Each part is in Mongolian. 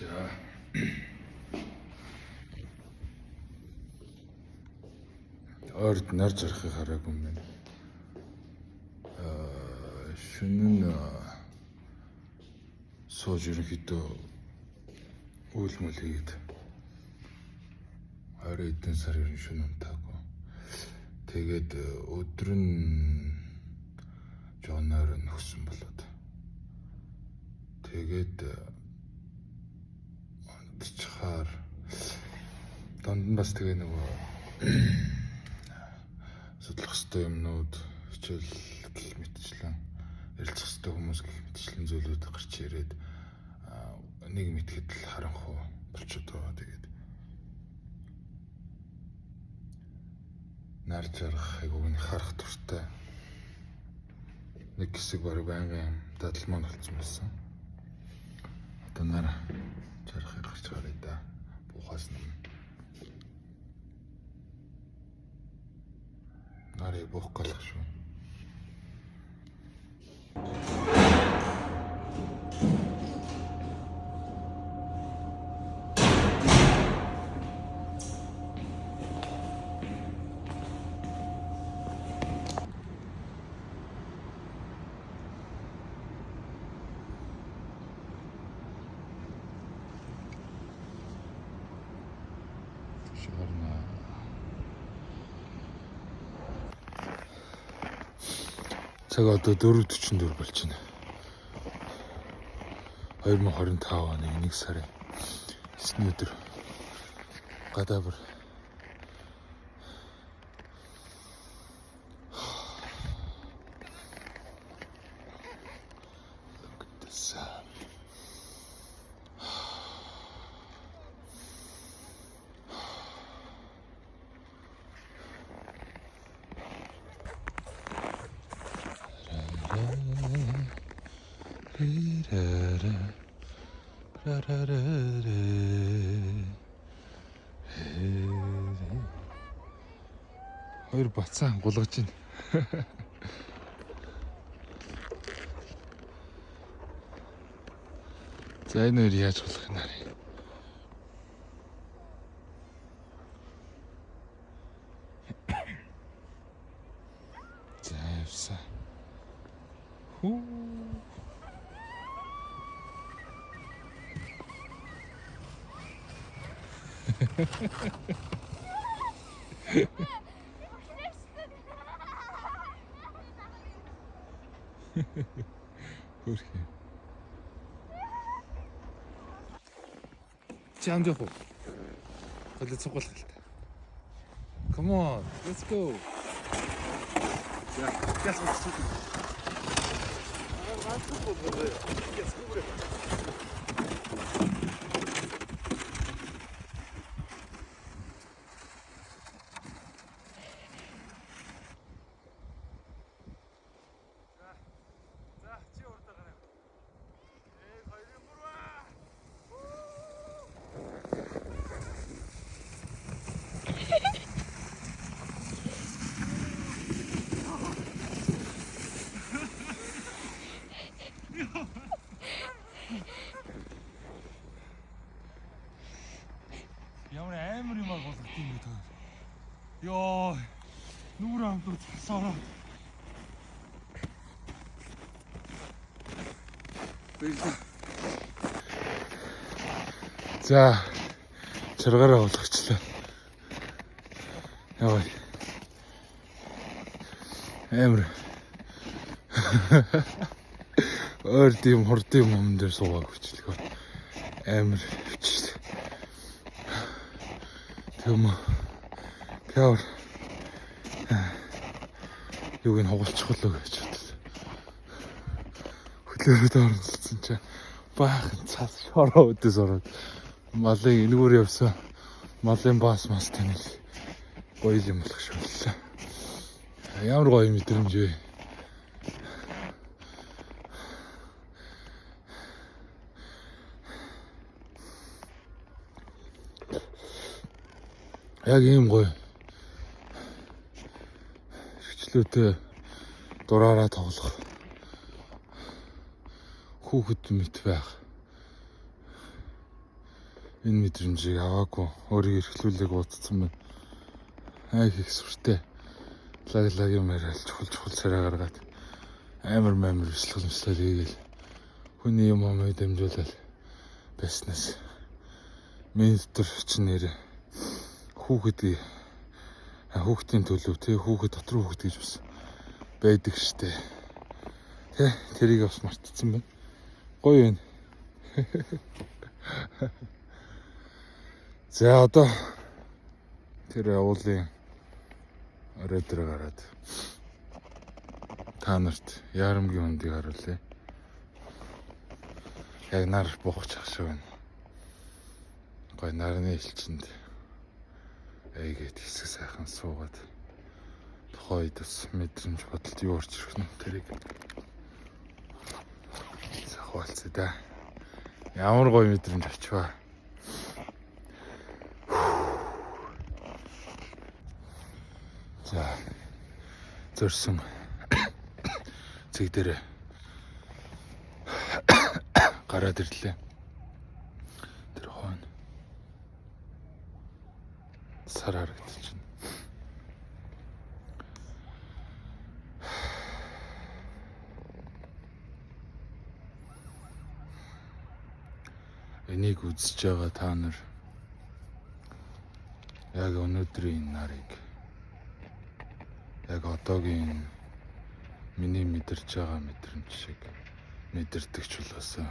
За. Орд нар жарахыг хараагүй юм байна. Шөнө нь сууж ерөнхийдөө үйл мөл хийгээд 20 эдэн сар ерөн шөнө унтаагүй. Тэгээд өдөр нь жоноор нөхсөн болоод. Тэгээд унтчихаар донд нь бас тэгээ нөгөө судлах ёстой юмнууд хичээл гэх мэтчлэн ярилцах ёстой хүмүүс гэх мэтчлэн зүйлүүд гарч ирээд нэг мэтгэд л харанхуй болчиход байгаа. Тэгээд нар жарах айгууг нь харах туртай нэг хэсэг бараг байнгын дадалман болсон байсан. Одоо нар жарахыг гарч гараа да. Буухаас нь нарыг буух галах шүү. Цаг одоо 4:44 болж байна. 2025 оны 1 сарын 9 өдөр гадаабар хоёр бацаа гулгаж байна. За энэ хоёр яаж болох юм аа? За явсаа. Хүү. Хөрхи. Чам жоо. Хөлөө цугуулах л та. Come on, let's go. За, газ авчих. Ямар амар юм аа болгох юм бэ та. Йоо. Нүрэ амтууд цасаараа. За. Чаргаараа болгочлаа. Яа. Амар. Ордим хордим юм дээр суугаад хүчлээ. Амар хүчлээ. Тэм пяр юуг нь хугалчихлоо гэж бодлоо. Хөдлөөрөө оролцсон чинь баахан цаас шороо өдөөс ороод малын энүүр явсан. Малын бас мастай нэг гоё юм болох шүүлээ. Ямар гоё мэдрэмж вэ? Яг ийм гоё хвчлөөтэй дураараа тоглох хүүхэд мэт байх Энэ мэдрэмжийг аваагүй өөрийг эрхлүүлээг уудсан байна. Ай их сүртэй. Лаг юм яриад чухал царай гаргаад амар бэлтгэл хийгээл хүний юм амыг дамжуулаад байснаас миний дотор ч нэр хүүхдийн төлөв хүүхэд дотор хүүхэд гэж бас байдаг штэ. Тэрийг бас мартцсан байна. Гоё юм. За одоо тэр уулын орой дээр гараад та нарт яарамгийн хөндийг харуулъя. Яг нар буухч ах шиг байна. Гой нарны элчинд ээгээд хэсэг сайхан суугаад тухайн үед бас мэдрэмж бодолд юу орж ирэх нь тэрийг хаваалцъя да. Ямар гоё мэдрэмж авчваа. За зөрсөн цэг дээр гараад ирлээ. Тэр хойно сар харагдчихна. Энийг үзэж байгаа та нар яг өнөөдрийн нарыг яг одоогийн миний мэдэрч байгаа мэдрэмж шиг мэдэрдэг ч болоосоо.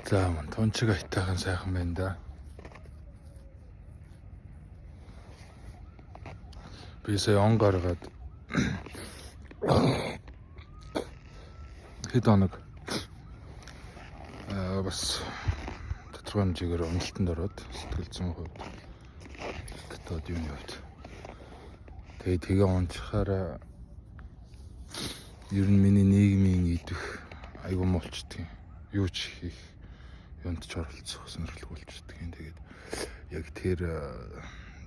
За мөн тунчиг айтаахан сайхан байна да. Би сая он гаргаад хэд хоног бас тодорхой хэмжээгээр уналтанд ороод сэтгэл зүйн хувьд дотоод юуны хувьд тэгээ унчхаараа ер нь миний нийгмийн идэх айгүй молчдөг. Юу ч хийх юунд ч оролцох сонирхолгүй болчихдөг юм. Тэгээд яг тэр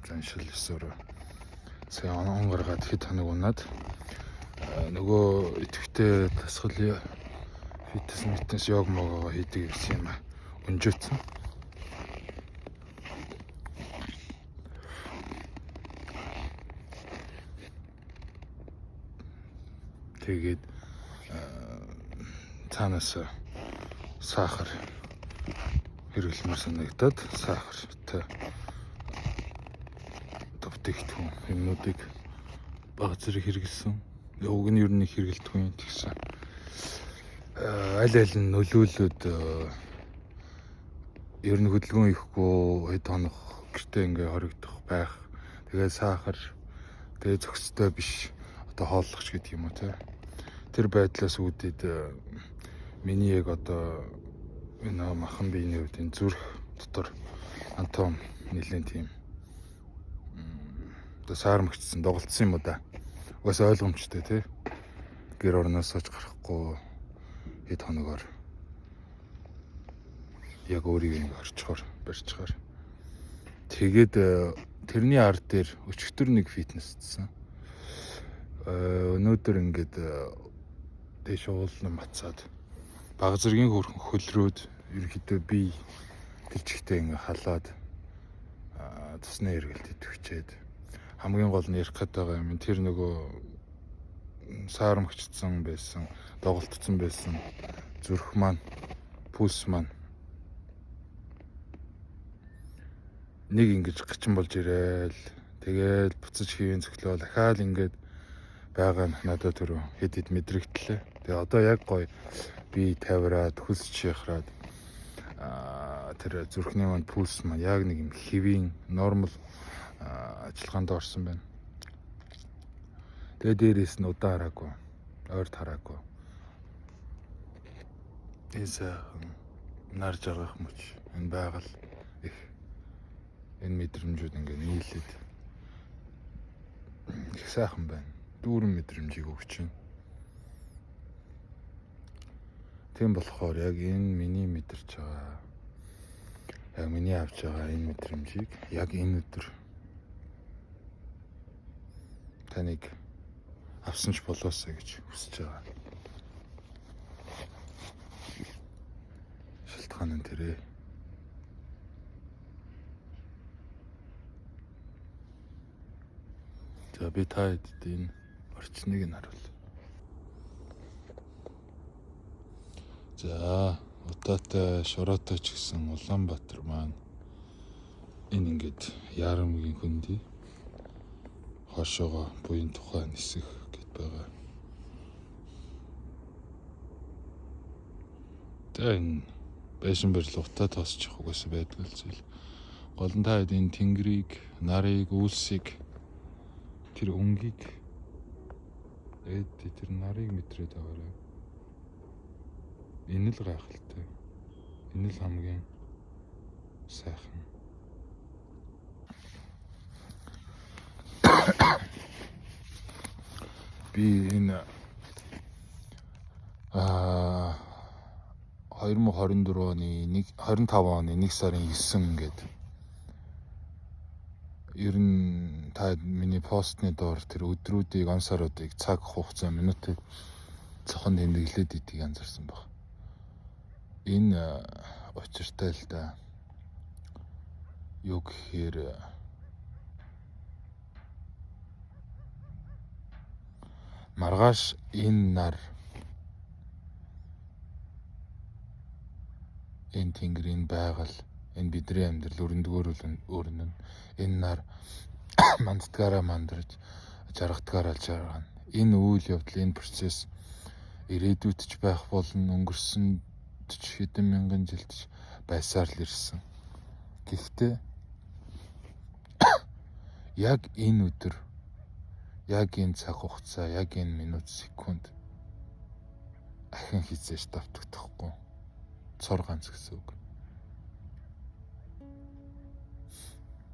заншил ёсоор сая он гаргаад хэд хоног унаад нөгөө идэвхтэй тасгал фитнес йог могоо хийдэг гэсэн юм өнжөөцсөн. Тэгээд цаанаас сахар хэрэглэмээр санагдаад сахартай төвтэйгтэн юмнуудыг бага зэрэг хэрэглэсэн. Уг нь ер нь хэрэгэлдэг юм тэгсэн. Аль нь нөлөөлөд ер нь хөдөлгөөн ихгүй хэд хоног гэртээ ингээ хоригдох байх. Тэгээд сахар тэгээд зөкстэй биш одоо хооллогч гэдэг юм уу те. Тэр байдлаас үүдээд миний яг одоо энэ махан биений хувьд энэ зүрх дотор антом нэлээд тийм одоо саармагчсан доголдсон юм уу да. Угаас ойлгомжтой тий. Гэр орноос оч гарахгүй хэд хоногор яг өөрийг орчхоор барьцгаар. Тэгээд тэрний ард дээр өчигдөр нэг фитнесдсэн. Өнөөдөр ингээд дэш уулна мацаад бага зэргийн хөрхөн хөлрөөд ерөөдөө би дэлжигтэй ингээ халаад тусны эргэлтэд төвчээд хамгийн гол нь ярих гээд байгаа юм тэр нөгөө саармагчдсан байсан доголдсон байсан зүрх маань пульс маань нэг ингэж гачин болж ирээл тэгээд буцаж хийвэн цоглоо дахиад ингээд байгаа надад түрүү хэд мэдрэгдлээ. Тэгээ одоо яг гоё би тавираад хөлсч яхраад тэр зүрхний маань пульс маань яг нэг юм хэвийн нормал ажиллагаанд орсон байна. Тэгээ дээрээс нь удаан хараагүй, ойрт хараагүй. Энэ сайхан нар жаргах мөч энэ байгаль их энэ мэдрэмжүүд ингээ нийлээд их сайхан байна. Дүүрэн мэдрэмжийг өгч байна. Тийм болохоор яг энэ миний мэдэрч байгаа, яг миний авч байгаа энэ мэдрэмжийг яг энэ өдөр таныг авсан ч болоосаа гэж хүсэж байгаа. Шалтгаан нь тэрэ. За би та хэдд энэ орчныг нь харуул. За удаатай шороотой ч гэсэн Улаанбаатар маань энэ ингээд Яарамгийн хөндий хошоогоо буян тухай нисэх гэд байгаа. За энэ байшин барилгуудаа тосчих угаасаа байдгүй зүйл. Гол нь та хэд энэ тэнгэрийг, нарыг, үйлсийг, тэр өнгийг тэр нарыг мэдрээд аваарай. Энэ л гайхалтай. Энэ л хамгийн сайхан. Би энэ 2024 оны 25 оны 1 сарын 9 гээд ер нь та миний постны доор тэр өдрүүдийг, он саруудыг, цаг хугацаа, минутыг цохон тэмдэглээд идийг анзаарсан баг. Энэ учиртай л да. Юу гэхээр маргааш энэ нар энэ тэнгэрийн байгаль, энэ бидний амьдрал өрнөн энэ нар манддгаараа мандарч жаргадгаараа жаргана. Энэ үйл явдал, энэ процесс ирээдүйд ч байх болно, өнгөрсөн хэдэн мянган жилд ч байсаар л ирсэн. Гэхдээ яг энэ өдөр, яг энэ цаг хугацаа, яг энэ минут, секунд ахин хизээж давтагдахгүй. Цор ганц гэсэн үг.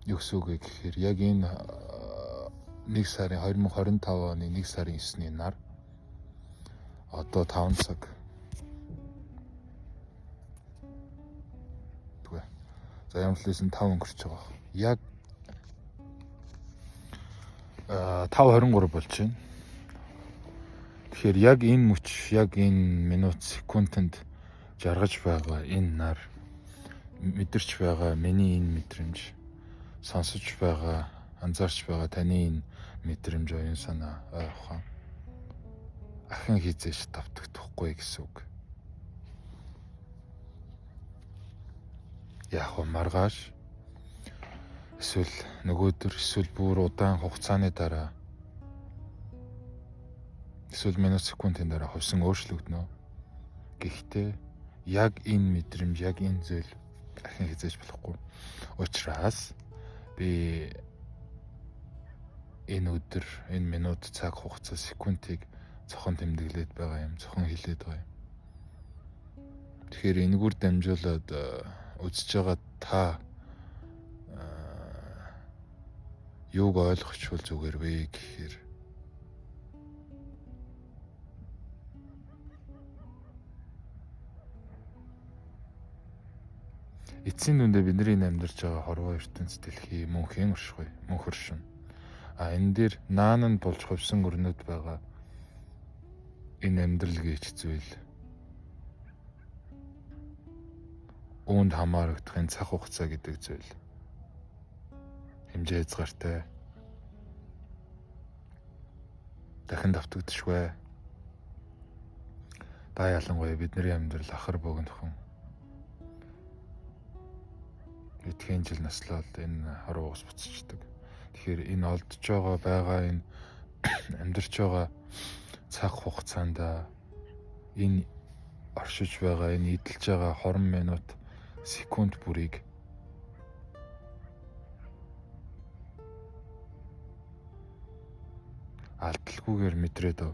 Юу гэсэн үг гэхээр яг энэ 1 сарын 2025 оны 1 сарын 9-ний нар одоо 5 цаг. Тэгвэл за ямарлын 5 өнгөрч байгаа. Яг 5:23 болж байна. Тэгэхээр яг энэ мөч, яг энэ минут, секундэд жаргаж байгаа энэ нар, мэдэрч байгаа миний энэ мэдрэмж, сонсож байгаа, анзаарч байгаа таны энэ мэдрэмж, оюун санаа, ой ухаан ахин хизээж давтагдахгүй гэсэн үг. Яг маргааш эсвэл нөгөөдөр, эсвэл бүр удаан хугацааны дараа, эсвэл минут, секундын дараа хувьсан өөрчлөгдөнө. Гэхдээ яг энэ мэдрэмж, яг энэ зүйл ахин хизээж болохгүй. Учираас би энэ өдөр, энэ минут, цаг хугацаа, секундыг цохон тэмдэглээд байгаа юм, цохон хэлээд байгаа юм. Тэгэхээр энэгээр дамжуулаад үзэж байгаа та юуг ойлгочвол зүгээр вэ гэхээр эцсийн дүндээ бидний амьдарч байгаа хорвоо ертөнц дэлхий мөнхийн оршихуй, мөнх оршин. Энэ дээр наананд болж хувьсан өрнөд байгаа энэ амьдрал гэж зүйл. Үүнд хамаарагдах энэ цаг хугацаа гэдэг зүйл. Хэмжээ хязгаартай. Дахин давтагдчихвэ. Та ялангуяа бидний амьдрал ахар богинохон. Эдгээр жил наслаад энэ харуу ус буцчихдаг. Тэгэхээр энэ олдж байгаа энэ амьдарч байгаа цаг хугацаанд энэ оршиж байгаа, энэ эдэлж байгаа хорон минут, секунд бүрийг алдалгүйгээр мэдрээд ав.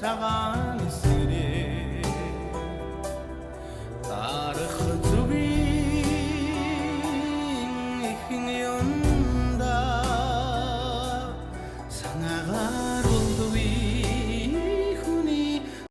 цагаан эсрэг